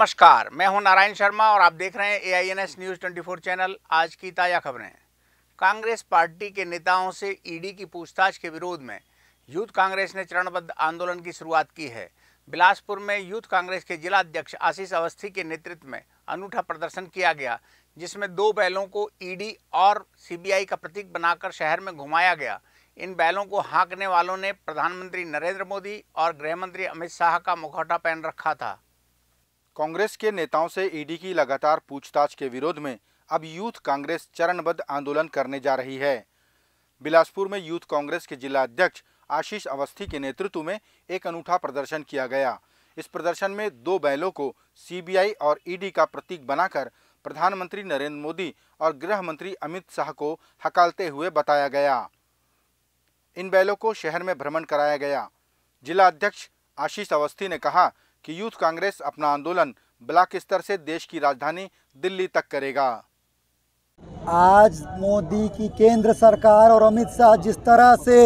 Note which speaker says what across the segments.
Speaker 1: नमस्कार, मैं हूं नारायण शर्मा और आप देख रहे हैं AINS न्यूज़ 24 चैनल। आज की ताज़ा खबरें। कांग्रेस पार्टी के नेताओं से ईडी की पूछताछ के विरोध में यूथ कांग्रेस ने चरणबद्ध आंदोलन की शुरुआत की है। बिलासपुर में यूथ कांग्रेस के जिला अध्यक्ष आशीष अवस्थी के नेतृत्व में अनूठा प्रदर्शन किया गया, जिसमें 2 बैलों को ईडी और CBI का प्रतीक बनाकर शहर में घुमाया गया। इन बैलों को हाँकने वालों ने प्रधानमंत्री नरेंद्र मोदी और गृह मंत्री अमित शाह का मुखौटा पहन रखा था।
Speaker 2: कांग्रेस के नेताओं से ईडी की लगातार पूछताछ के विरोध में अब यूथ कांग्रेस चरणबद्ध आंदोलन करने जा रही है। बिलासपुर में यूथ कांग्रेस के जिला अध्यक्ष आशीष अवस्थी के नेतृत्व में एक अनूठा प्रदर्शन किया गया। इस प्रदर्शन में 2 बैलों को CBI और ईडी का प्रतीक बनाकर प्रधानमंत्री नरेंद्र मोदी और गृह मंत्री अमित शाह को हकालते हुए बताया गया। इन बैलों को शहर में भ्रमण कराया गया। जिला अध्यक्ष आशीष अवस्थी ने कहा कि यूथ कांग्रेस अपना आंदोलन ब्लॉक स्तर से देश की राजधानी दिल्ली तक करेगा।
Speaker 3: आज मोदी की केंद्र सरकार और अमित शाह जिस तरह से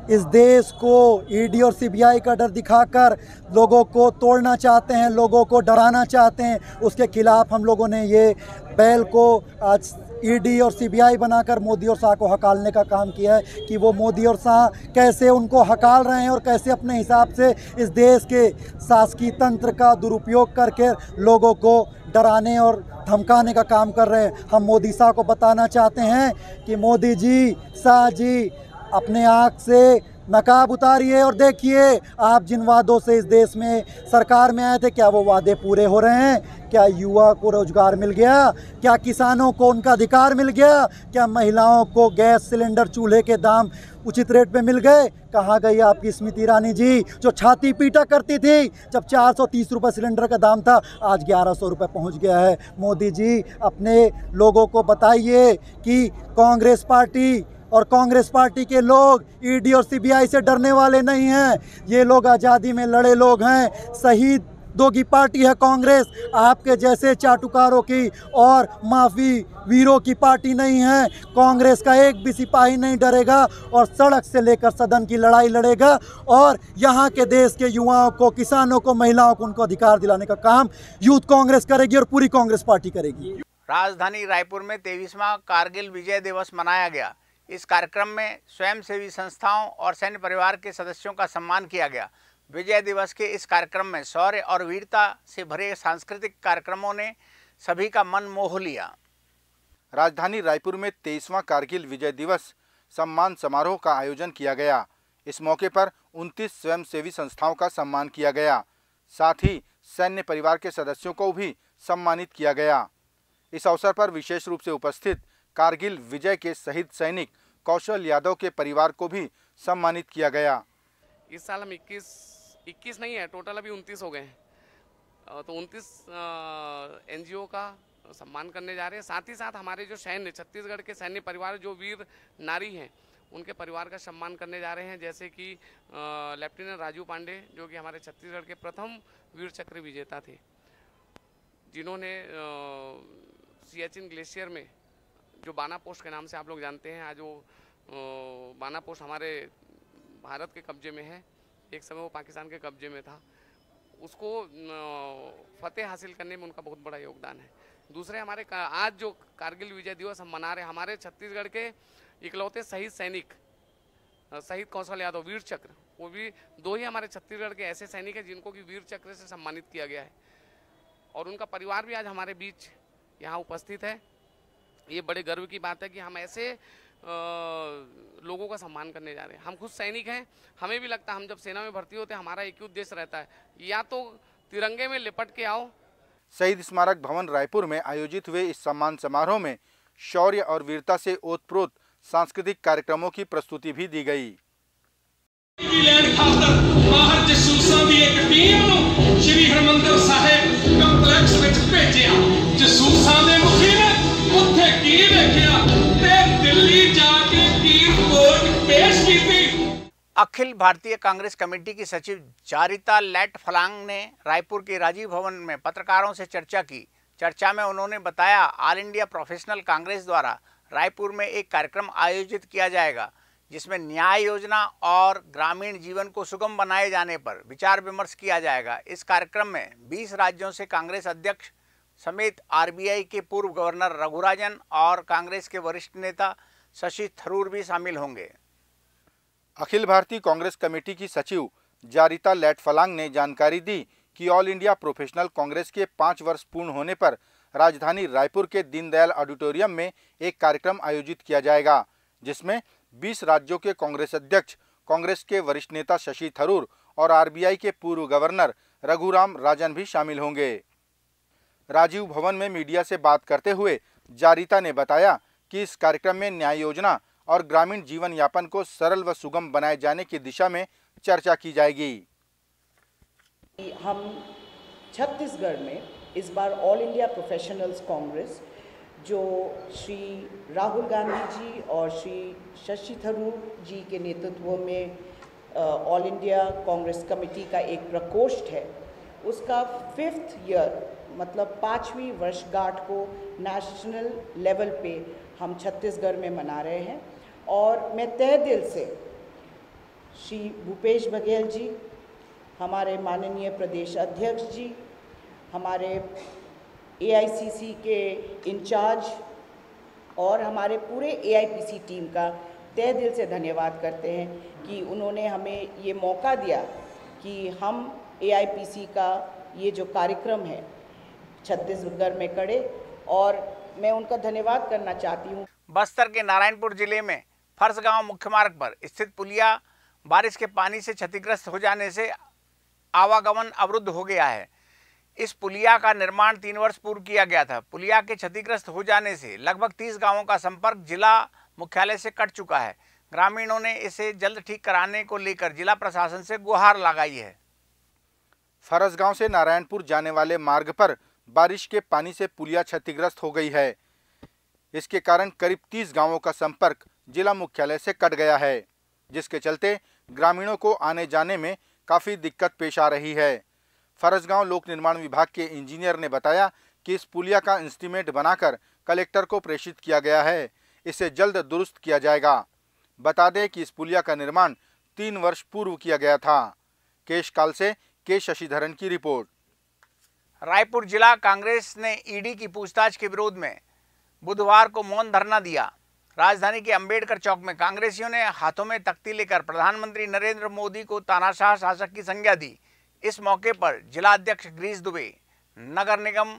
Speaker 3: इस देश को ईडी और CBI का डर दिखाकर लोगों को तोड़ना चाहते हैं, लोगों को डराना चाहते हैं, उसके खिलाफ हम लोगों ने ये बैल को आज ईडी और CBI बनाकर मोदी और शाह को हकालने का काम किया है कि वो मोदी और शाह कैसे उनको हकाल रहे हैं और कैसे अपने हिसाब से इस देश के शासकीय तंत्र का दुरुपयोग करके लोगों को डराने और धमकाने का काम कर रहे हैं। हम मोदी शाह को बताना चाहते हैं कि मोदी जी, शाह जी, अपने आँख से नकाब उतारिए और देखिए आप जिन वादों से इस देश में सरकार में आए थे, क्या वो वादे पूरे हो रहे हैं? क्या युवा को रोजगार मिल गया? क्या किसानों को उनका अधिकार मिल गया? क्या महिलाओं को गैस सिलेंडर, चूल्हे के दाम उचित रेट पे मिल गए? कहाँ गई आपकी स्मृति ईरानी जी, जो छाती पीटा करती थी जब 430 रुपये सिलेंडर का दाम था, आज 1100 रुपये पहुँच गया है। मोदी जी, अपने लोगों को बताइए कि कांग्रेस पार्टी और कांग्रेस पार्टी के लोग ईडी और CBI से डरने वाले नहीं हैं। ये लोग आज़ादी में लड़े लोग हैं। शहीदों की पार्टी है कांग्रेस। आपके जैसे चाटुकारों की और माफी वीरों की पार्टी नहीं है। कांग्रेस का एक भी सिपाही नहीं डरेगा और सड़क से लेकर सदन की लड़ाई लड़ेगा और यहाँ के देश के युवाओं को, किसानों को, महिलाओं को उनको अधिकार दिलाने का काम यूथ कांग्रेस करेगी और पूरी कांग्रेस पार्टी करेगी।
Speaker 1: राजधानी रायपुर में 23वां कारगिल विजय दिवस मनाया गया। इस कार्यक्रम में स्वयंसेवी संस्थाओं और सैन्य परिवार के सदस्यों का सम्मान किया गया। विजय दिवस के इस कार्यक्रम में शौर्य और वीरता से भरे सांस्कृतिक कार्यक्रमों ने सभी का मन मोह लिया।
Speaker 2: राजधानी रायपुर में 23वां कारगिल विजय दिवस सम्मान समारोह का आयोजन किया गया। इस मौके पर 29 स्वयंसेवी संस्थाओं का सम्मान किया गया। साथ ही सैन्य परिवार के सदस्यों को भी सम्मानित किया गया। इस अवसर पर विशेष रूप से उपस्थित कारगिल विजय के शहीद सैनिक कौशल यादव के परिवार को भी सम्मानित किया गया।
Speaker 4: इस साल हम 21 नहीं है, टोटल अभी 29 हो गए हैं। तो 29 NGO का सम्मान करने जा रहे हैं। साथ ही साथ हमारे जो सैन्य, छत्तीसगढ़ के सैन्य परिवार जो वीर नारी हैं, उनके परिवार का सम्मान करने जा रहे हैं। जैसे कि लेफ्टिनेंट राजू पांडे, जो कि हमारे छत्तीसगढ़ के प्रथम वीर चक्र विजेता थे, जिन्होंने सियाचिन ग्लेशियर में, जो बाना पोस्ट के नाम से आप लोग जानते हैं, आज वो बाना पोस्ट हमारे भारत के कब्जे में है, एक समय वो पाकिस्तान के कब्जे में था, उसको फतेह हासिल करने में उनका बहुत बड़ा योगदान है। दूसरे हमारे आज जो कारगिल विजय दिवस हम मना रहे हैं, हमारे छत्तीसगढ़ के इकलौते शहीद सैनिक शहीद कौशल यादव वीर चक्र, वो भी 2 ही हमारे छत्तीसगढ़ के ऐसे सैनिक हैं जिनको कि वीर चक्र से सम्मानित किया गया है और उनका परिवार भी आज हमारे बीच यहाँ उपस्थित है। ये बड़े गर्व की बात है कि हम ऐसे लोगों का सम्मान करने जा रहे हैं। हम खुद सैनिक हैं, हमें भी लगता है, हम जब सेना में भर्ती होते हैं हमारा एक ही उद्देश्य रहता है, या तो तिरंगे में लिपट के आओ।
Speaker 2: शहीद स्मारक भवन रायपुर में आयोजित हुए इस सम्मान समारोह में शौर्य और वीरता से ओतप्रोत सांस्कृतिक कार्यक्रमों की प्रस्तुति भी दी गई।
Speaker 5: श्री हरमंदिर साहिब कंपलैक्स में भेजा जसूसां दे मुखी ने उत्थे की देखिया ते दिल्ली जाके की रिपोर्ट पेश की थी।
Speaker 1: अखिल भारतीय कांग्रेस कमेटी की सचिव जारिता लेट फलांग ने रायपुर के राजीव भवन में पत्रकारों से चर्चा की। चर्चा में उन्होंने बताया, ऑल इंडिया प्रोफेशनल कांग्रेस द्वारा रायपुर में एक कार्यक्रम आयोजित किया जाएगा, जिसमें न्याय योजना और ग्रामीण जीवन को सुगम बनाए जाने पर विचार विमर्श किया जाएगा। इस कार्यक्रम में 20 राज्यों से कांग्रेस अध्यक्ष समेत आरबीआई के पूर्व गवर्नर रघुराजन और कांग्रेस के वरिष्ठ नेता शशि थरूर भी शामिल होंगे।
Speaker 2: अखिल भारतीय कांग्रेस कमेटी की सचिव जारिता लेटफलांग ने जानकारी दी कि ऑल इंडिया प्रोफेशनल कांग्रेस के 5 वर्ष पूर्ण होने पर राजधानी रायपुर के दीनदयाल ऑडिटोरियम में एक कार्यक्रम आयोजित किया जाएगा, जिसमें 20 राज्यों के कांग्रेस अध्यक्ष, कांग्रेस के वरिष्ठ नेता शशि थरूर और आरबीआई के पूर्व गवर्नर रघुराम राजन भी शामिल होंगे। राजीव भवन में मीडिया से बात करते हुए जारिता ने बताया कि इस कार्यक्रम में न्याय योजना और ग्रामीण जीवन यापन को सरल व सुगम बनाए जाने की दिशा में चर्चा की जाएगी।
Speaker 6: हम छत्तीसगढ़ में इस बार ऑल इंडिया प्रोफेशनल्स कांग्रेस, जो श्री राहुल गांधी जी और श्री शशि थरूर जी के नेतृत्व में ऑल इंडिया कांग्रेस कमेटी का एक प्रकोष्ठ है, उसका 5th ईयर मतलब 5वीं वर्षगांठ को नेशनल लेवल पे हम छत्तीसगढ़ में मना रहे हैं। और मैं तहे दिल से श्री भूपेश बघेल जी, हमारे माननीय प्रदेश अध्यक्ष जी, हमारे एआईसीसी के इंचार्ज और हमारे पूरे एआईपीसी टीम का तहे दिल से धन्यवाद करते हैं कि उन्होंने हमें ये मौका दिया कि हम एआईपीसी का ये जो कार्यक्रम है छत्तीसगढ़ में करे, और मैं उनका धन्यवाद करना चाहती हूँ।
Speaker 1: बस्तर के नारायणपुर जिले में फरसगांव मुख्य मार्ग पर स्थित पुलिया बारिश के पानी से क्षतिग्रस्त हो जाने से आवागमन अवरुद्ध हो गया है। इस पुलिया का निर्माण 3 वर्ष पूर्व किया गया था। पुलिया के क्षतिग्रस्त हो जाने से लगभग 30 गांवों का संपर्क जिला मुख्यालय से कट चुका है। ग्रामीणों ने इसे जल्द ठीक कराने को लेकर जिला प्रशासन से गुहार लगाई है।
Speaker 2: फरसगांव से नारायणपुर जाने वाले मार्ग पर बारिश के पानी से पुलिया क्षतिग्रस्त हो गई है। इसके कारण करीब 30 गांवों का संपर्क जिला मुख्यालय से कट गया है, जिसके चलते ग्रामीणों को आने जाने में काफ़ी दिक्कत पेश आ रही है। फरसगांव लोक निर्माण विभाग के इंजीनियर ने बताया कि इस पुलिया का एस्टीमेट बनाकर कलेक्टर को प्रेषित किया गया है। इसे जल्द दुरुस्त किया जाएगा। बता दें कि इस पुलिया का निर्माण 3 वर्ष पूर्व किया गया था। केशकाल से के शशिधरन की रिपोर्ट।
Speaker 1: रायपुर जिला कांग्रेस ने ईडी की पूछताछ के विरोध में बुधवार को मौन धरना दिया। राजधानी के अंबेडकर चौक में कांग्रेसियों ने हाथों में तख्ती लेकर प्रधानमंत्री नरेंद्र मोदी को तानाशाह शासक की संज्ञा दी। इस मौके पर जिला अध्यक्ष गिरीश दुबे, नगर निगम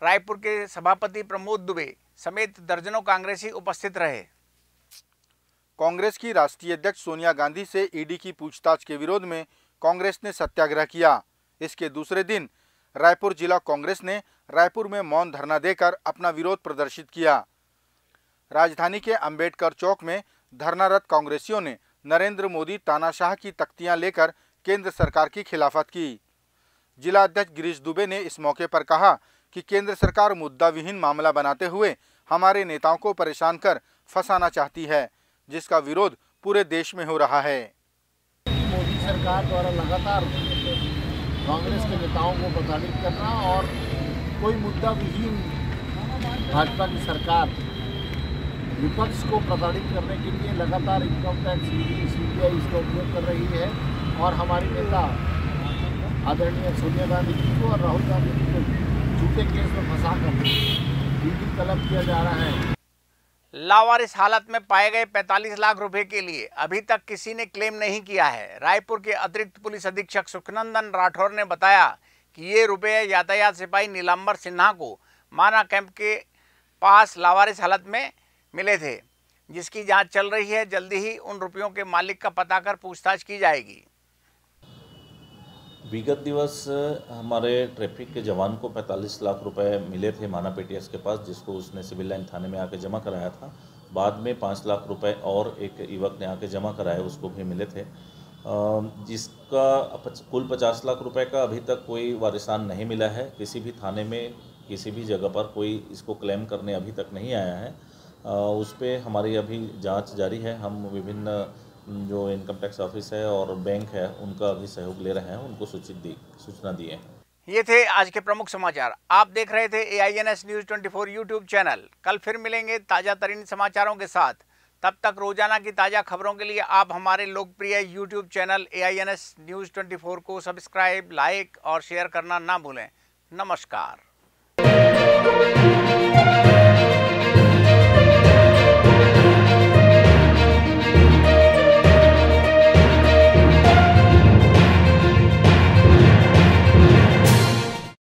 Speaker 1: रायपुर के सभापति प्रमोद दुबे समेत दर्जनों कांग्रेसी उपस्थित रहे।
Speaker 2: कांग्रेस की राष्ट्रीय अध्यक्ष सोनिया गांधी से ईडी की पूछताछ के विरोध में कांग्रेस ने सत्याग्रह किया। इसके दूसरे दिन रायपुर जिला कांग्रेस ने रायपुर में मौन धरना देकर अपना विरोध प्रदर्शित किया। राजधानी के अंबेडकर चौक में धरनारत कांग्रेसियों ने नरेंद्र मोदी तानाशाह की तख्तियां लेकर केंद्र सरकार की खिलाफत की। जिला अध्यक्ष गिरीश दुबे ने इस मौके पर कहा कि केंद्र सरकार मुद्दा विहीन मामला बनाते हुए हमारे नेताओं को परेशान कर फंसाना चाहती है, जिसका विरोध पूरे देश में हो रहा है।
Speaker 7: मोदी सरकार द्वारा लगातार कांग्रेस के नेताओं को प्रताड़ित करना और कोई मुद्दा विहीन भाजपा की सरकार विपक्ष को प्रताड़ित करने के लिए लगातार इनकम टैक्स सीबीआई इसका उपयोग कर रही है और हमारी नेता आदरणीय सोनिया गांधी जी को और राहुल गांधी जी को झूठे केस में फंसाकर ईडी तलब किया जा रहा है।
Speaker 1: लावारिस हालत में पाए गए 45 लाख रुपए के लिए अभी तक किसी ने क्लेम नहीं किया है। रायपुर के अतिरिक्त पुलिस अधीक्षक सुखनंदन राठौर ने बताया कि ये रुपए यातायात सिपाही नीलांबर सिन्हा को माना कैंप के पास लावारिस हालत में मिले थे, जिसकी जांच चल रही है। जल्दी ही उन रुपयों के मालिक का पता कर पूछताछ की जाएगी।
Speaker 8: विगत दिवस हमारे ट्रैफिक के जवान को 45 लाख रुपए मिले थे माना पेटीएस के पास, जिसको उसने सिविल लाइन थाने में आके जमा कराया था। बाद में 5 लाख रुपए और एक युवक ने आके जमा कराए, उसको भी मिले थे, जिसका कुल 50 लाख रुपए का अभी तक कोई वारिसान नहीं मिला है। किसी भी थाने में किसी भी जगह पर कोई इसको क्लेम करने अभी तक नहीं आया है। उस पर हमारी अभी जांच जारी है। हम विभिन्न जो इनकम टैक्स ऑफिस है और बैंक है उनका भी सहयोग ले रहे हैं, उनको सूचना दी है।
Speaker 1: ये थे आज के प्रमुख समाचार। आप देख रहे थे AINS न्यूज़ 24 यूट्यूब चैनल। कल फिर मिलेंगे ताज़ा तरीन समाचारों के साथ। तब तक रोजाना की ताज़ा खबरों के लिए आप हमारे लोकप्रिय YouTube चैनल AINS News 24 को सब्सक्राइब, लाइक और शेयर करना ना भूलें। नमस्कार।